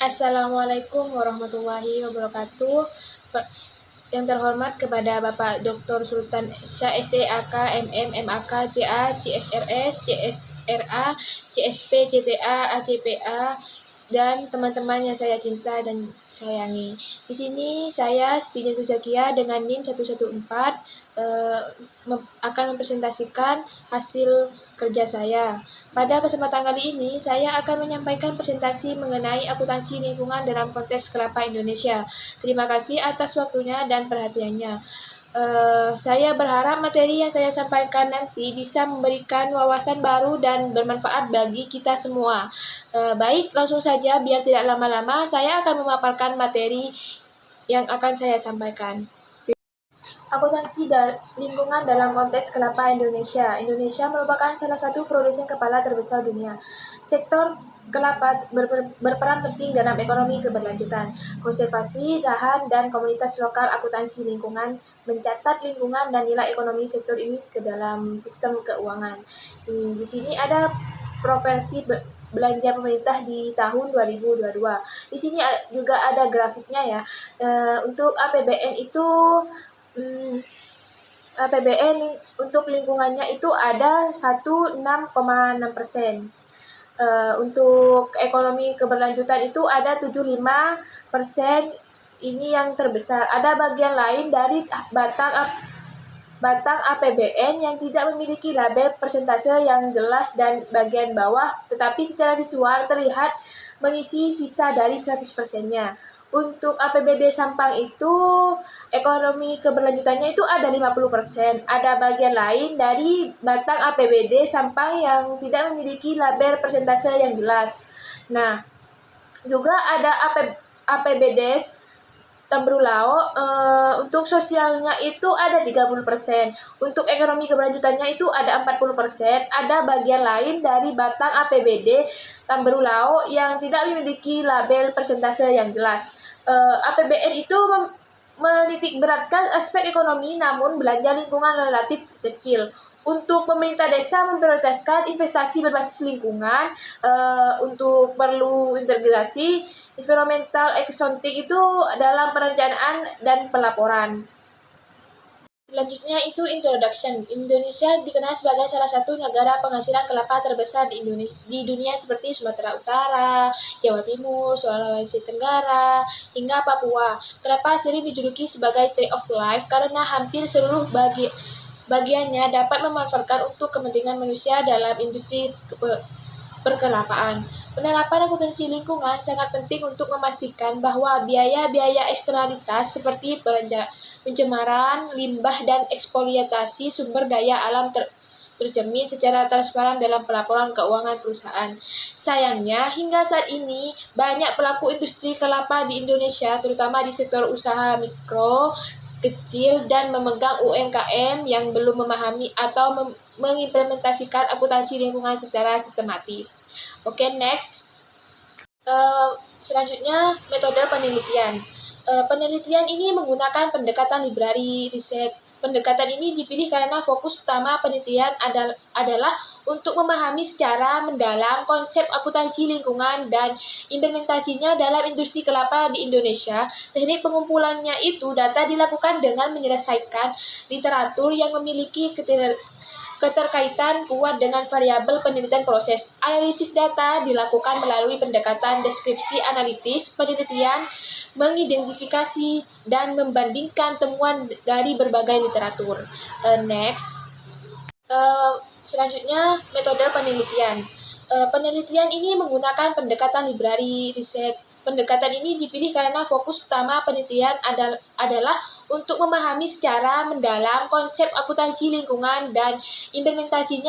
Assalamualaikum warahmatullahi wabarakatuh. Yang terhormat kepada Bapak Dr. Sultan Syah SEAK MM MAK CA CSRS CSRA CSP CTA ACPA dan teman-teman yang saya cinta dan sayangi. Di sini saya Siti Jantu Zakia dengan NIM 114 akan mempresentasikan hasil kerja saya. Pada kesempatan kali ini, saya akan menyampaikan presentasi mengenai akuntansi lingkungan dalam konteks kelapa Indonesia. Terima kasih atas waktunya dan perhatiannya. Saya berharap materi yang saya sampaikan nanti bisa memberikan wawasan baru dan bermanfaat bagi kita semua. Baik, langsung saja biar tidak lama-lama, saya akan memaparkan materi yang akan saya sampaikan. Akuntansi lingkungan dalam konteks kelapa Indonesia. Indonesia merupakan salah satu produsen kepala terbesar dunia. Sektor kelapa berperan penting dalam ekonomi keberlanjutan, konservasi lahan, dan komunitas lokal. Akuntansi lingkungan mencatat lingkungan dan nilai ekonomi sektor ini ke dalam sistem keuangan. Di sini ada proporsi belanja pemerintah di tahun 2022. Di sini juga ada grafiknya ya. Untuk APBN itu APBN untuk lingkungannya itu ada 16,6%. Untuk ekonomi keberlanjutan itu ada 75%, ini yang terbesar. Ada bagian lain dari batang APBN yang tidak memiliki label persentase yang jelas dan bagian bawah, tetapi secara visual terlihat mengisi sisa dari 100%-nya. Untuk APBD Sampang itu ekonomi keberlanjutannya itu ada 50%. Ada bagian lain dari batang APBD Sampang yang tidak memiliki label persentase yang jelas. Nah, juga ada APBD Tambrulao, untuk sosialnya itu ada 30%. Untuk ekonomi keberlanjutannya itu ada 40%. Ada bagian lain dari batang APBD Tambrulao yang tidak memiliki label persentase yang jelas. APBN itu menitik beratkan aspek ekonomi, namun belanja lingkungan relatif kecil. Untuk pemerintah desa memprioritaskan investasi berbasis lingkungan, untuk perlu integrasi environmental accounting itu dalam perencanaan dan pelaporan. Selanjutnya itu introduction. Indonesia dikenal sebagai salah satu negara penghasil kelapa terbesar di dunia seperti Sumatera Utara, Jawa Timur, Sulawesi Tenggara, hingga Papua. Kelapa sering dijuluki sebagai tree of life karena hampir seluruh bagiannya dapat memanfaatkan untuk kepentingan manusia dalam industri perkelapaan. Penerapan akuntansi lingkungan sangat penting untuk memastikan bahwa biaya-biaya eksternalitas seperti pencemaran, limbah, dan eksploitasi sumber daya alam tercermin secara transparan dalam pelaporan keuangan perusahaan. Sayangnya, hingga saat ini, banyak pelaku industri kelapa di Indonesia, terutama di sektor usaha mikro, kecil, dan memegang UMKM yang belum memahami atau mengimplementasikan akuntansi lingkungan secara sistematis. Oke, next. Selanjutnya, metode penelitian. Penelitian ini menggunakan pendekatan library riset. Pendekatan ini dipilih karena fokus utama penelitian adalah untuk memahami secara mendalam konsep akuntansi lingkungan dan implementasinya dalam industri kelapa di Indonesia. Teknik pengumpulannya itu data dilakukan dengan menyelesaikan literatur yang memiliki keterkaitan kuat dengan variabel penelitian proses. Analisis data dilakukan melalui pendekatan deskripsi analitis. Penelitian mengidentifikasi dan membandingkan temuan dari berbagai literatur. Next. Selanjutnya, metode penelitian. Penelitian ini menggunakan pendekatan library riset. Pendekatan ini dipilih karena fokus utama penelitian adalah untuk memahami secara mendalam konsep akuntansi lingkungan dan implementasinya